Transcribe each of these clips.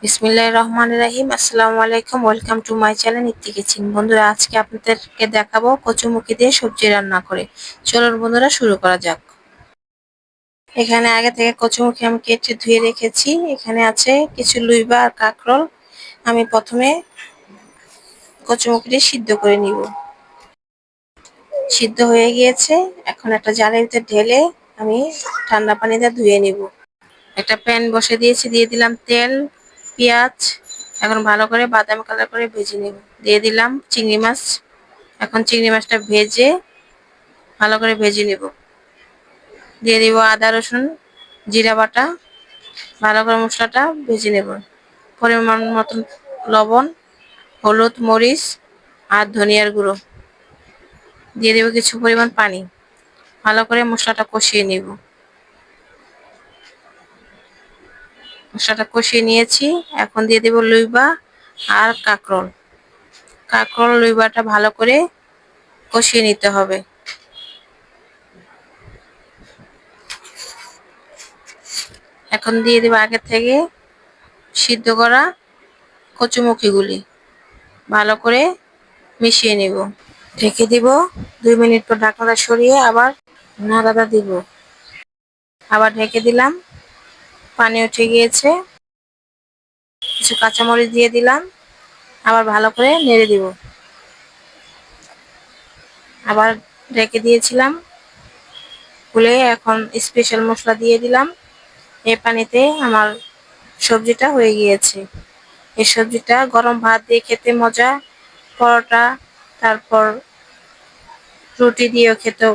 বিসমিল্লাহির রহমানির রহিম। আসসালামু আলাইকুম। Welcome to my channel Itti kitchen. বন্ধুরা, আজকে আপনাদেরকে দেখাবো কচুমুখী দিয়ে সবজি রান্না করে। চলুন বন্ধুরা, শুরু করা যাক। এখানে আগে থেকে কচুমুখী আমি কেটে ধুয়ে রেখেছি। এখানে আছে কিছু লুইবা আর কাঁকরোল। আমি প্রথমে কচুমুখিটি সিদ্ধ করে নিব। সিদ্ধ হয়ে গিয়েছে, এখন একটা জারের ভিতরে ঢেলে আমি ঠান্ডা পানি দিয়ে ধুয়ে নিব। একটা প্যান বসে দিয়েছি, দিয়ে দিলাম তেল, পেঁয়াজ। এখন ভালো করে বাদামি কালার করে ভেজে নেব। দিয়ে দিলাম চিংড়ি মাছ। এখন চিংড়ি মাছটা ভেজে ভালো করে ভেজে নেব। দিয়ে দিব আদা রসুন জিরা বাটা। ভালো করে মশলাটা ভেজে নেব। পরিমাণ মতন লবণ, হলুদ, মরিচ আর ধনিয়ার গুঁড়ো। দিয়ে দেব কিছু পরিমাণ পানি। ভালো করে মশলাটা কষিয়ে নেব। মশলাটা কষিয়ে নিয়েছি। এখন দিয়ে দেব লুইবা আর কাঁকরোল। কাঁকরোল লুইবাটা ভালো করে কষিয়ে নিতে হবে। এখন দিয়ে দেব আগে থেকে সিদ্ধ করা কচুমুখিগুলি। ভালো করে মিশিয়ে নেব। ঢেকে দিব। 2 মিনিট পর ঢাকনাটা সরিয়ে আবার নাড়াটা দিব। আবার ঢেকে দিলাম। পানি উঠে গিয়েছে। কিছু কাঁচামরিচ দিয়ে দিলাম। আবার ভালো করে নেড়ে দিব। আবার ঢেকে দিয়েছিলাম। খুলে এখন স্পেশাল মশলা দিয়ে দিলাম। এই পানিতে আমার সবজিটা হয়ে গিয়েছে। এই সবজিটা গরম ভাত দিয়ে খেতে মজা, পরোটা, তারপর রুটি দিয়েও খেতে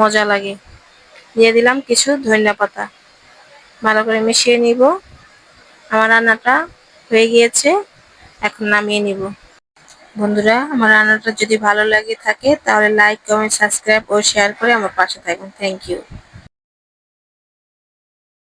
মজা লাগে। দিয়ে দিলাম কিছু ধনিয়া পাতা। ভালো করে মিশিয়ে নিব। আমার রান্নাটা হয়ে গিয়েছে, এখন নামিয়ে নিব। বন্ধুরা, আমার রান্নাটা যদি ভালো লাগে থাকে তাহলে লাইক, কমেন্ট, সাবস্ক্রাইব ও শেয়ার করে আমার পাশে থাকবেন। Thank you.